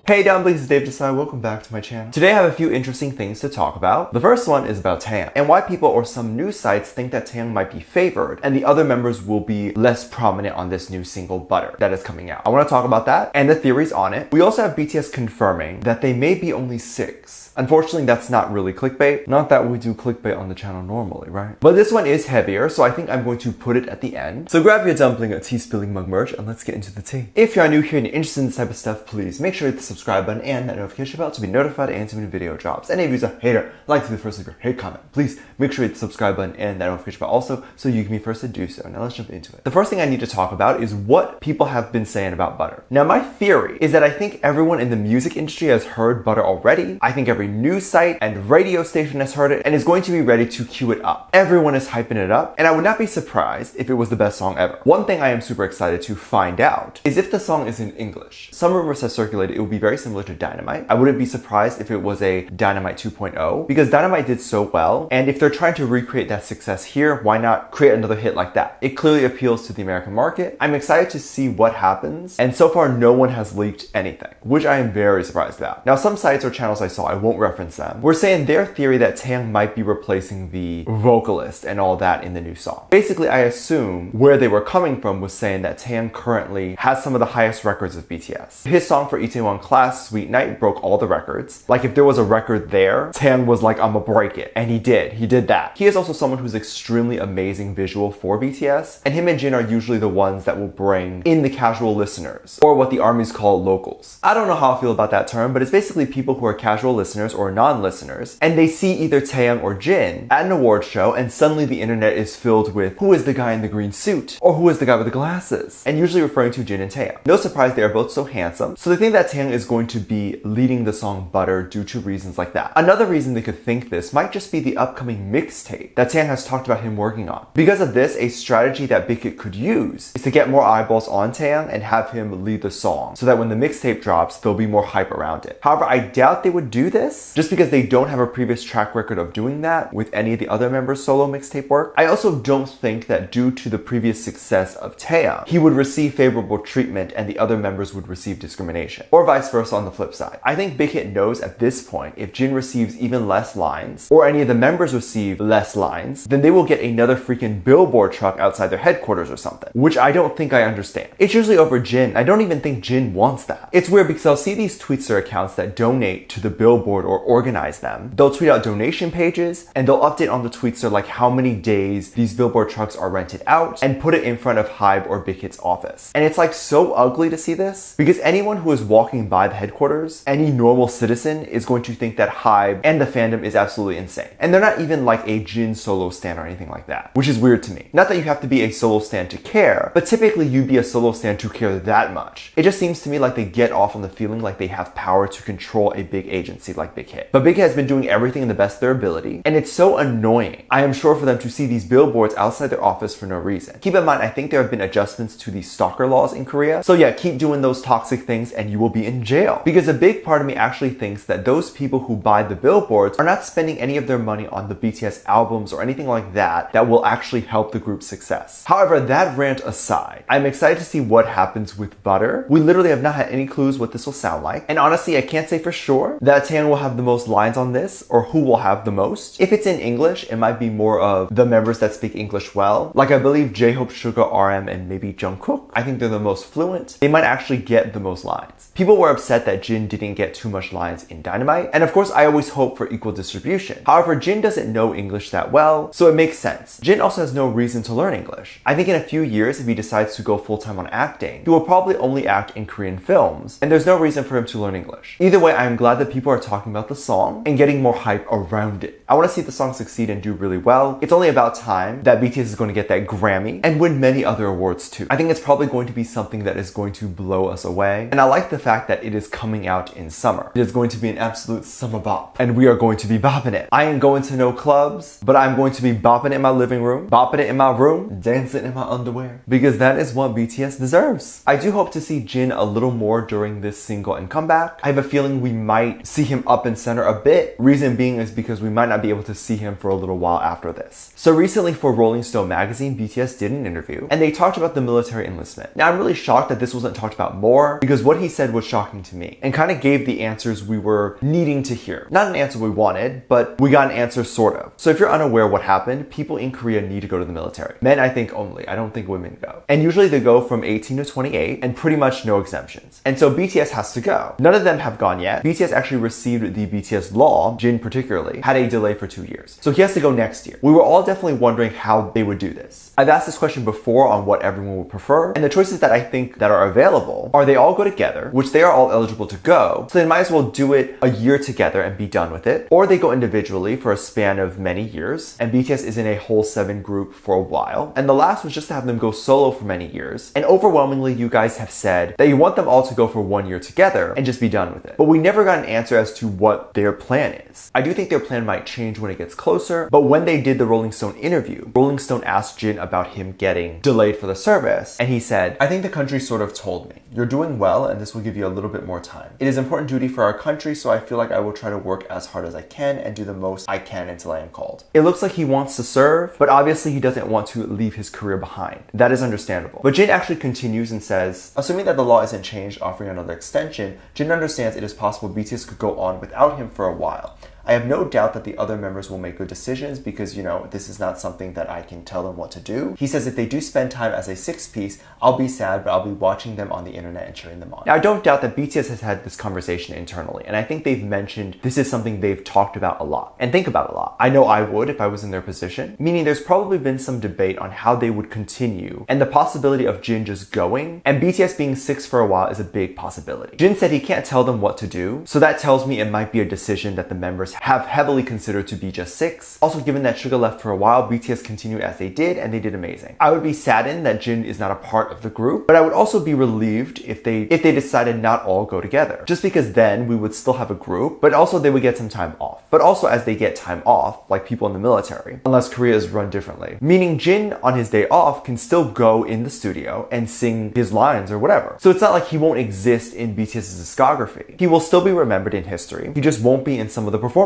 Hey dumplings, it's Dave Desai. Welcome back to my channel. Today I have a few interesting things to talk about. The first one is about Taehyung and why people or some news sites think that Taehyung might be favored and the other members will be less prominent on this new single Butter that is coming out. I want to talk about that and the theories on it. We also have BTS confirming that they may be only 6. Unfortunately, that's not really clickbait. Not that we do clickbait on the channel normally, right? But this one is heavier, so I think I'm going to put it at the end. So grab your dumpling or tea spilling mug merch and let's get into the tea. If you are new here and you're interested in this type of stuff, please make sure to hit the subscribe button and that notification bell to be notified anytime a new video drops. And if you're a hater, like to be the first to leave your hate comment, please make sure to hit the subscribe button and that notification bell also so you can be first to do so. Now let's jump into it. The first thing I need to talk about is what people have been saying about Butter. Now my theory is that I think everyone in the music industry has heard Butter already. I think every news site and radio station has heard it and is going to be ready to queue it up. Everyone is hyping it up, and I would not be surprised if it was the best song ever. One thing I am super excited to find out is if the song is in English. Some rumors have circulated it will be very similar to Dynamite. I wouldn't be surprised if it was a Dynamite 2.0 because Dynamite did so well, and if they're trying to recreate that success here, why not create another hit like that? It clearly appeals to the American market. I'm excited to see what happens, and so far no one has leaked anything, which I am very surprised about. Now some sites or channels I saw, I won't reference them, were saying their theory that Taehyung might be replacing the vocalist and all that in the new song. Basically, I assume where they were coming from was saying that Taehyung currently has some of the highest records of BTS. His song for Itaewon Class, Sweet Night, broke all the records. Like if there was a record there, Taehyung was like, I'ma break it. And he did that. He is also someone who's extremely amazing visual for BTS, and him and Jin are usually the ones that will bring in the casual listeners, or what the armies call locals. I don't know how I feel about that term, but it's basically people who are casual listeners or non-listeners, and they see either Taehyung or Jin at an award show, and suddenly the internet is filled with who is the guy in the green suit, or who is the guy with the glasses, and usually referring to Jin and Taehyung. No surprise, they are both so handsome, so they think that Taehyung is going to be leading the song Butter due to reasons like that. Another reason they could think this might just be the upcoming mixtape that Taehyung has talked about him working on. Because of this, a strategy that Big Hit could use is to get more eyeballs on Taehyung and have him lead the song, so that when the mixtape drops, there'll be more hype around it. However, I doubt they would do this, just because they don't have a previous track record of doing that with any of the other members' solo mixtape work. I also don't think that due to the previous success of Taehyung, he would receive favorable treatment and the other members would receive discrimination, or vice versa on the flip side. I think Big Hit knows at this point if Jin receives even less lines, or any of the members receive less lines, then they will get another freaking billboard truck outside their headquarters or something, which I don't think I understand. It's usually over Jin. I don't even think Jin wants that. It's weird because I'll see these Tweetster accounts that donate to the billboard or organize them. They'll tweet out donation pages and they'll update on the Tweetster like how many days these billboard trucks are rented out and put it in front of Hybe or Big Hit's office. And it's like so ugly to see this because anyone who is walking by the headquarters, any normal citizen is going to think that Hybe and the fandom is absolutely insane. And they're not even like a Jin solo stan or anything like that, which is weird to me. Not that you have to be a solo stan to care, but typically you'd be a solo stan to care that much. It just seems to me like they get off on the feeling like they have power to control a big agency like Big Hit. But Big Hit has been doing everything in the best of their ability, and it's so annoying, I am sure, for them to see these billboards outside their office for no reason. Keep in mind, I think there have been adjustments to the stalker laws in Korea, so yeah, keep doing those toxic things and you will be in jail. Because a big part of me actually thinks that those people who buy the billboards are not spending any of their money on the BTS albums or anything like that that will actually help the group's success. However, that rant aside, I'm excited to see what happens with Butter. We literally have not had any clues what this will sound like, and honestly, I can't say for sure that Taehyung will have the most lines on this or who will have the most. If it's in English, it might be more of the members that speak English well. Like I believe J-Hope, Suga, RM, and maybe Jungkook. I think they're the most fluent. They might actually get the most lines. People were upset that Jin didn't get too much lines in Dynamite, and of course I always hope for equal distribution. However, Jin doesn't know English that well, so it makes sense. Jin also has no reason to learn English. I think in a few years, if he decides to go full-time on acting, he will probably only act in Korean films, and there's no reason for him to learn English. Either way, I'm glad that people are talking about the song and getting more hype around it. I want to see the song succeed and do really well. It's only about time that BTS is going to get that Grammy and win many other awards too. I think it's probably going to be something that is going to blow us away, and I like the fact that it is coming out in summer. It is going to be an absolute summer bop, and we are going to be bopping it. I ain't going to no clubs, but I'm going to be bopping it in my living room, bopping it in my room, dancing in my underwear, because that is what BTS deserves. I do hope to see Jin a little more during this single and comeback. I have a feeling we might see him up and center a bit. Reason being is because we might not be able to see him for a little while after this. So recently for Rolling Stone magazine, BTS did an interview and they talked about the military enlistment. Now I'm really shocked that this wasn't talked about more because what he said would shock talking to me and kind of gave the answers we were needing to hear. Not an answer we wanted, but we got an answer sort of. So if you're unaware what happened, people in Korea need to go to the military. Men, I think only. I don't think women go. And usually they go from 18 to 28 and pretty much no exemptions. And so BTS has to go. None of them have gone yet. BTS actually received the BTS law, Jin particularly, had a delay for 2 years. So he has to go next year. We were all definitely wondering how they would do this. I've asked this question before on what everyone would prefer, and the choices that I think that are available are they all go together, which they are all eligible to go, so they might as well do it a year together and be done with it, or they go individually for a span of many years, and BTS is in a whole 7 group for a while, and the last was just to have them go solo for many years, and overwhelmingly you guys have said that you want them all to go for 1 year together and just be done with it. But we never got an answer as to what their plan is. I do think their plan might change when it gets closer, but when they did the Rolling Stone interview, Rolling Stone asked Jin about him getting delayed for the service, and he said, "I think the country sort of told me, you're doing well and this will give you a little bit more time. It is important duty for our country, so I feel like I will try to work as hard as I can and do the most I can until I am called." It looks like he wants to serve, but obviously he doesn't want to leave his career behind. That is understandable. But Jin actually continues and says, assuming that the law isn't changed offering another extension, Jin understands it is possible BTS could go on without him for a while. I have no doubt that the other members will make good decisions because, this is not something that I can tell them what to do. He says if they do spend time as a 6-piece, I'll be sad, but I'll be watching them on the internet and cheering them on. Now, I don't doubt that BTS has had this conversation internally, and I think they've mentioned this is something they've talked about a lot and think about a lot. I know I would if I was in their position, meaning there's probably been some debate on how they would continue and the possibility of Jin just going, and BTS being 6 for a while is a big possibility. Jin said he can't tell them what to do, so that tells me it might be a decision that the members have heavily considered to be just 6. Also, given that Suga left for a while, BTS continued as they did, and they did amazing. I would be saddened that Jin is not a part of the group, but I would also be relieved if they decided not all go together. Just because then we would still have a group, but also they would get some time off. But also as they get time off, like people in the military, unless Korea is run differently. Meaning Jin, on his day off, can still go in the studio and sing his lines or whatever. So it's not like he won't exist in BTS's discography. He will still be remembered in history. He just won't be in some of the performances,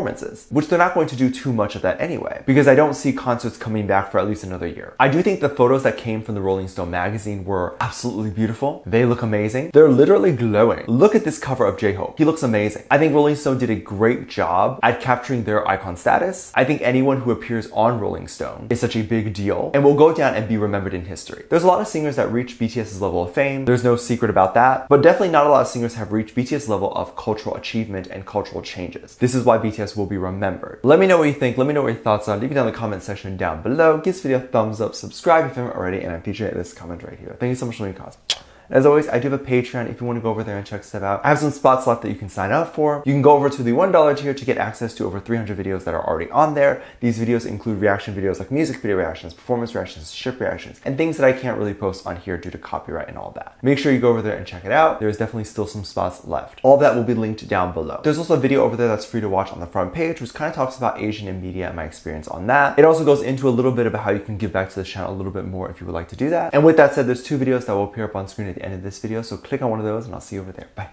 which they're not going to do too much of that anyway, because I don't see concerts coming back for at least another year. I do think the photos that came from the Rolling Stone magazine were absolutely beautiful. They look amazing. They're literally glowing. Look at this cover of J-Hope. He looks amazing. I think Rolling Stone did a great job at capturing their icon status. I think anyone who appears on Rolling Stone is such a big deal and will go down and be remembered in history. There's a lot of singers that reach BTS's level of fame. There's no secret about that, but definitely not a lot of singers have reached BTS level of cultural achievement and cultural changes. This is why BTS will be remembered. Let me know what you think. Let me know what your thoughts are. Leave it down in the comment section down below. Give this video a thumbs up, subscribe if you haven't already, and I'm featuring this comment right here. Thank you so much for leaving comments. As always, I do have a Patreon if you want to go over there and check stuff out. I have some spots left that you can sign up for. You can go over to the $1 tier to get access to over 300 videos that are already on there. These videos include reaction videos like music video reactions, performance reactions, ship reactions, and things that I can't really post on here due to copyright and all that. Make sure you go over there and check it out. There's definitely still some spots left. All of that will be linked down below. There's also a video over there that's free to watch on the front page, which kind of talks about Asian in media and my experience on that. It also goes into a little bit about how you can give back to the channel a little bit more if you would like to do that. And with that said, there's 2 videos that will appear up on screen at the end of this video, so click on one of those and I'll see you over there. Bye.